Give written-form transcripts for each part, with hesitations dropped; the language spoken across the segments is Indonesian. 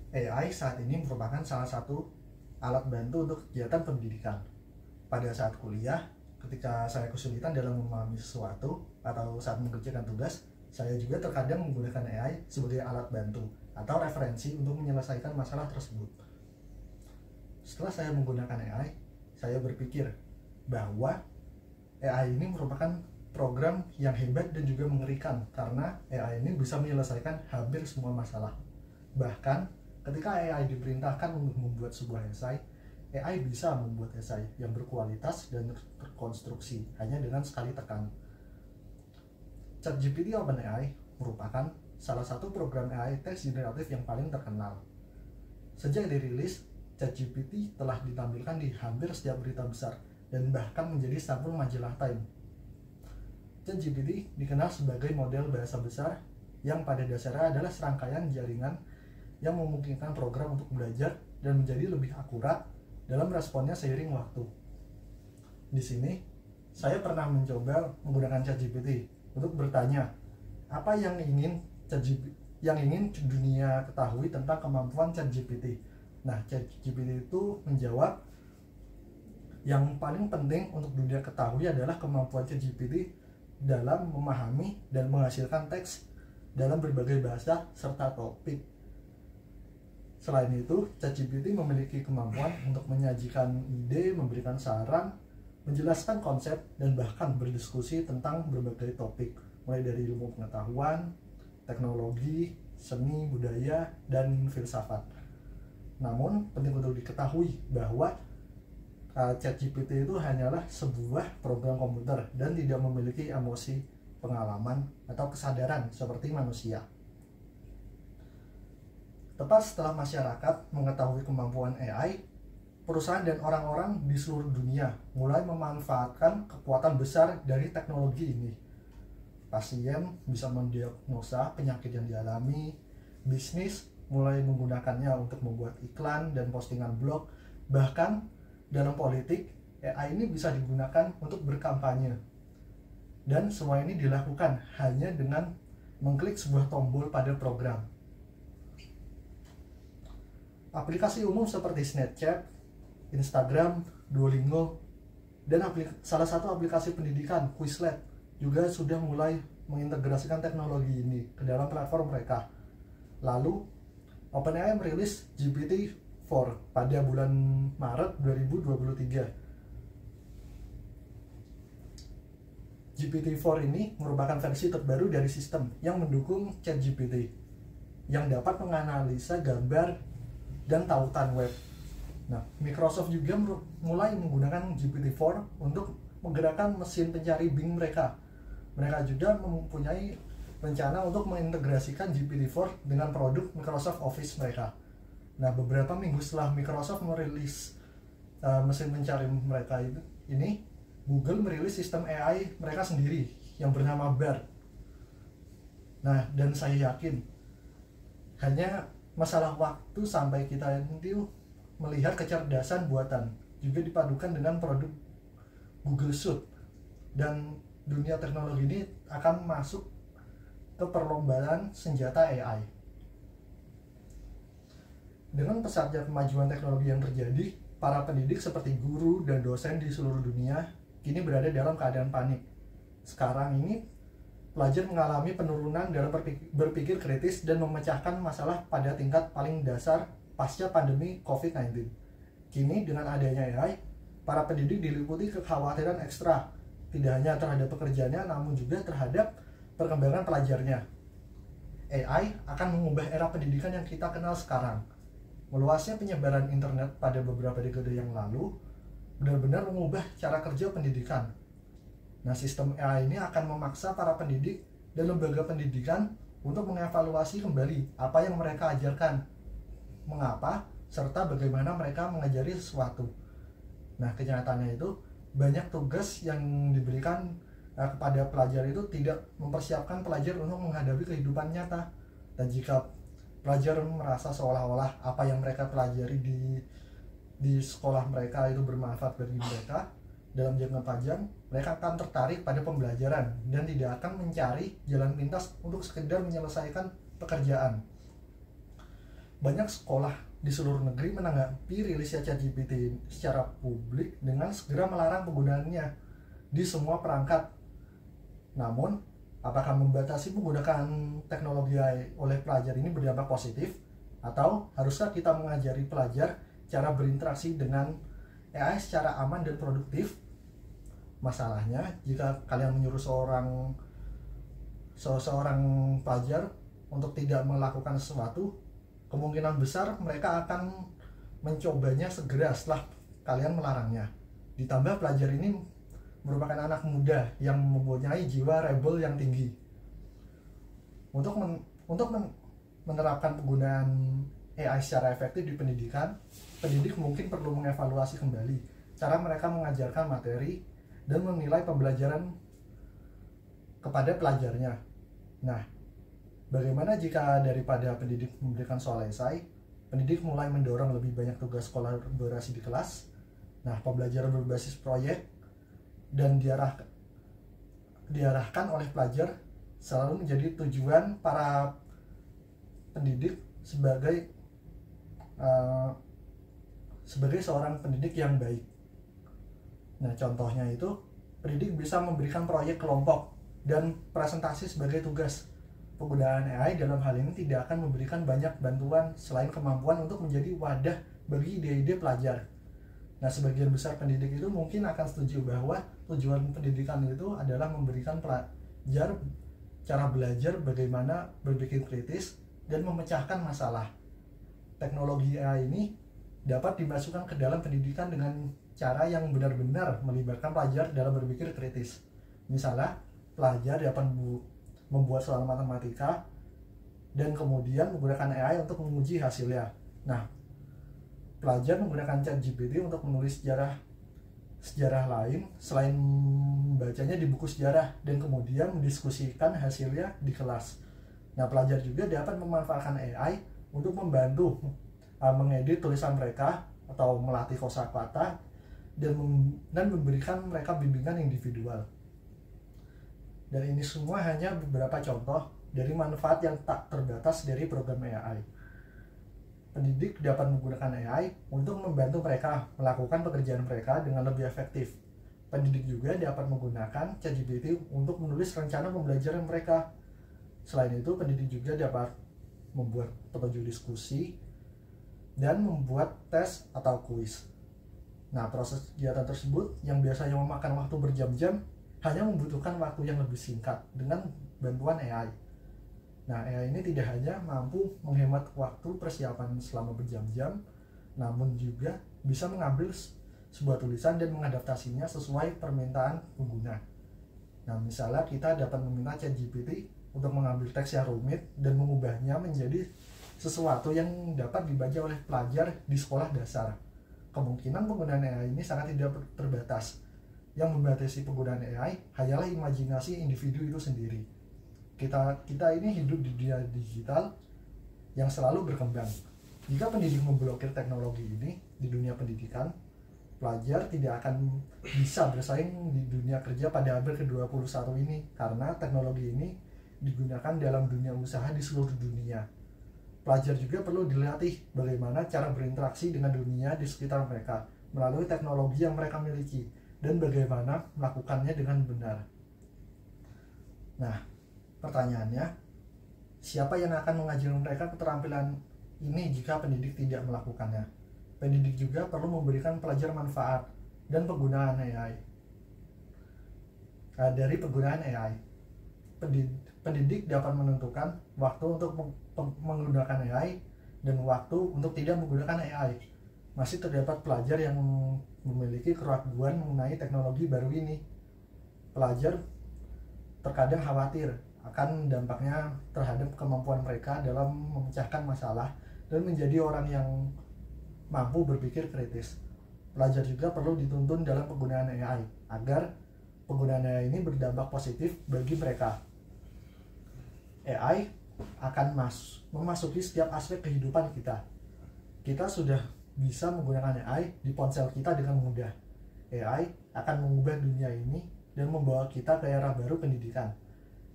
AI saat ini merupakan salah satu alat bantu untuk kegiatan pendidikan. Pada saat kuliah, ketika saya kesulitan dalam memahami sesuatu atau saat mengerjakan tugas, saya juga terkadang menggunakan AI sebagai alat bantu atau referensi untuk menyelesaikan masalah tersebut. Setelah saya menggunakan AI, saya berpikir bahwa AI ini merupakan program yang hebat dan juga mengerikan karena AI ini bisa menyelesaikan hampir semua masalah. Bahkan ketika AI diperintahkan untuk membuat sebuah esai, AI bisa membuat esai yang berkualitas dan terkonstruksi hanya dengan sekali tekan. ChatGPT OpenAI merupakan salah satu program AI teks generatif yang paling terkenal. Sejak dirilis, ChatGPT telah ditampilkan di hampir setiap berita besar dan bahkan menjadi sampul majalah Time. ChatGPT dikenal sebagai model bahasa besar yang pada dasarnya adalah serangkaian jaringan yang memungkinkan program untuk belajar dan menjadi lebih akurat dalam responnya seiring waktu. Di sini, saya pernah mencoba menggunakan ChatGPT untuk bertanya, apa yang ingin dunia ketahui tentang kemampuan ChatGPT. Nah, ChatGPT itu menjawab, yang paling penting untuk dunia ketahui adalah kemampuan ChatGPT dalam memahami dan menghasilkan teks dalam berbagai bahasa serta topik. Selain itu, ChatGPT memiliki kemampuan untuk menyajikan ide, memberikan saran, menjelaskan konsep, dan bahkan berdiskusi tentang berbagai topik, mulai dari ilmu pengetahuan, teknologi, seni, budaya, dan filsafat. Namun, penting untuk diketahui bahwa ChatGPT itu hanyalah sebuah program komputer dan tidak memiliki emosi, pengalaman, atau kesadaran seperti manusia. Tepat setelah masyarakat mengetahui kemampuan AI, perusahaan dan orang-orang di seluruh dunia mulai memanfaatkan kekuatan besar dari teknologi ini. Pasien bisa mendiagnosa penyakit yang dialami, bisnis mulai menggunakannya untuk membuat iklan dan postingan blog, bahkan dalam politik, AI ini bisa digunakan untuk berkampanye. Dan semua ini dilakukan hanya dengan mengklik sebuah tombol pada program. Aplikasi umum seperti Snapchat, Instagram, Duolingo, dan salah satu aplikasi pendidikan, Quizlet, juga sudah mulai mengintegrasikan teknologi ini ke dalam platform mereka. Lalu, OpenAI merilis GPT-4 pada bulan Maret 2023. GPT-4 ini merupakan versi terbaru dari sistem yang mendukung ChatGPT, yang dapat menganalisa gambar dan tautan web. Nah, Microsoft juga mulai menggunakan GPT-4 untuk menggerakkan mesin pencari Bing mereka. Mereka juga mempunyai rencana untuk mengintegrasikan GPT-4 dengan produk Microsoft Office mereka. Nah, beberapa minggu setelah Microsoft merilis mesin pencari mereka ini, Google merilis sistem AI mereka sendiri yang bernama Bard. Nah, dan saya yakin hanya masalah waktu sampai kita nanti melihat kecerdasan buatan juga dipadukan dengan produk Google Suite, dan dunia teknologi ini akan masuk ke perlombaan senjata AI. Dengan pesatnya kemajuan teknologi yang terjadi, para pendidik seperti guru dan dosen di seluruh dunia kini berada dalam keadaan panik. Sekarang ini pelajar mengalami penurunan dalam berpikir kritis dan memecahkan masalah pada tingkat paling dasar pasca pandemi COVID-19. Kini dengan adanya AI, para pendidik diliputi kekhawatiran ekstra, tidak hanya terhadap pekerjaannya namun juga terhadap perkembangan pelajarnya. AI akan mengubah era pendidikan yang kita kenal sekarang. Meluasnya penyebaran internet pada beberapa dekade yang lalu benar-benar mengubah cara kerja pendidikan. Nah, sistem AI ini akan memaksa para pendidik dan lembaga pendidikan untuk mengevaluasi kembali apa yang mereka ajarkan, mengapa, serta bagaimana mereka mengajari sesuatu. Nah, kenyataannya itu banyak tugas yang diberikan kepada pelajar itu tidak mempersiapkan pelajar untuk menghadapi kehidupan nyata. Dan jika pelajar merasa seolah-olah apa yang mereka pelajari di sekolah mereka itu bermanfaat bagi mereka dalam jangka panjang, mereka akan tertarik pada pembelajaran dan tidak akan mencari jalan pintas untuk sekedar menyelesaikan pekerjaan. Banyak sekolah di seluruh negeri menanggapi rilisnya ChatGPT secara publik dengan segera melarang penggunaannya di semua perangkat. Namun, apakah membatasi penggunaan teknologi AI oleh pelajar ini berdampak positif? Atau haruskah kita mengajari pelajar cara berinteraksi dengan AI secara aman dan produktif? Masalahnya, jika kalian menyuruh seorang pelajar untuk tidak melakukan sesuatu, kemungkinan besar mereka akan mencobanya segera setelah kalian melarangnya. Ditambah pelajar ini merupakan anak muda yang mempunyai jiwa rebel yang tinggi. Untuk menerapkan penggunaan AI secara efektif di pendidikan, pendidik mungkin perlu mengevaluasi kembali cara mereka mengajarkan materi dan menilai pembelajaran kepada pelajarnya. Nah, bagaimana jika daripada pendidik memberikan soal esai, pendidik mulai mendorong lebih banyak tugas kolaborasi di kelas? Nah, pembelajaran berbasis proyek dan diarahkan oleh pelajar selalu menjadi tujuan para pendidik sebagai seorang pendidik yang baik. Nah, contohnya itu pendidik bisa memberikan proyek kelompok dan presentasi sebagai tugas. Penggunaan AI dalam hal ini tidak akan memberikan banyak bantuan selain kemampuan untuk menjadi wadah bagi ide-ide pelajar. Nah, sebagian besar pendidik itu mungkin akan setuju bahwa tujuan pendidikan itu adalah memberikan pelajar cara belajar bagaimana berpikir kritis dan memecahkan masalah. Teknologi AI ini dapat dimasukkan ke dalam pendidikan dengan cara yang benar-benar melibatkan pelajar dalam berpikir kritis. Misalnya, pelajar dapat membuat soal matematika dan kemudian menggunakan AI untuk menguji hasilnya. Nah, pelajar menggunakan ChatGPT untuk menulis sejarah lain selain membacanya di buku sejarah dan kemudian mendiskusikan hasilnya di kelas. Nah, pelajar juga dapat memanfaatkan AI untuk membantu mengedit tulisan mereka atau melatih kosakata dan memberikan mereka bimbingan individual. Dan ini semua hanya beberapa contoh dari manfaat yang tak terbatas dari program AI. Pendidik dapat menggunakan AI untuk membantu mereka melakukan pekerjaan mereka dengan lebih efektif. Pendidik juga dapat menggunakan ChatGPT untuk menulis rencana pembelajaran mereka. Selain itu, pendidik juga dapat membuat petunjuk diskusi dan membuat tes atau kuis. Nah, proses kegiatan tersebut yang biasanya memakan waktu berjam-jam hanya membutuhkan waktu yang lebih singkat dengan bantuan AI. Nah, AI ini tidak hanya mampu menghemat waktu persiapan selama berjam-jam, namun juga bisa mengambil sebuah tulisan dan mengadaptasinya sesuai permintaan pengguna. Nah, misalnya kita dapat meminta ChatGPT untuk mengambil teks yang rumit dan mengubahnya menjadi sesuatu yang dapat dibaca oleh pelajar di sekolah dasar. Kemungkinan penggunaan AI ini sangat tidak terbatas. Yang membatasi penggunaan AI hanyalah imajinasi individu itu sendiri. Kita ini hidup di dunia digital yang selalu berkembang. Jika pendidik memblokir teknologi ini di dunia pendidikan, pelajar tidak akan bisa bersaing di dunia kerja pada abad ke-21 ini karena teknologi ini digunakan dalam dunia usaha di seluruh dunia. Pelajar juga perlu dilatih bagaimana cara berinteraksi dengan dunia di sekitar mereka melalui teknologi yang mereka miliki dan bagaimana melakukannya dengan benar. Nah, pertanyaannya, siapa yang akan mengajarkan mereka keterampilan ini jika pendidik tidak melakukannya? Pendidik juga perlu memberikan pelajar manfaat dan penggunaan AI. Dari penggunaan AI, pendidik dapat menentukan waktu untuk menggunakan AI dan waktu untuk tidak menggunakan AI. Masih terdapat pelajar yang memiliki keraguan mengenai teknologi baru ini. Pelajar terkadang khawatir akan dampaknya terhadap kemampuan mereka dalam memecahkan masalah dan menjadi orang yang mampu berpikir kritis. Pelajar juga perlu dituntun dalam penggunaan AI agar penggunaan AI ini berdampak positif bagi mereka. AI akan memasuki setiap aspek kehidupan kita. Kita sudah bisa menggunakan AI di ponsel kita dengan mudah. AI akan mengubah dunia ini dan membawa kita ke era baru pendidikan.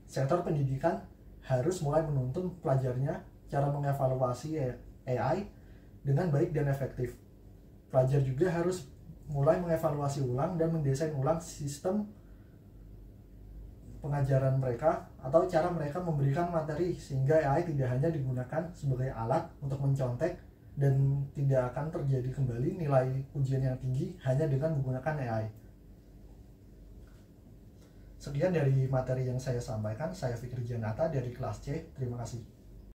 Sektor pendidikan harus mulai menuntun pelajarnya cara mengevaluasi AI dengan baik dan efektif. Pelajar juga harus mulai mengevaluasi ulang dan mendesain ulang sistem pengajaran mereka atau cara mereka memberikan materi, sehingga AI tidak hanya digunakan sebagai alat untuk mencontek dan tidak akan terjadi kembali nilai ujian yang tinggi hanya dengan menggunakan AI. Sekian dari materi yang saya sampaikan. Saya Fikri Janata dari kelas C. Terima kasih.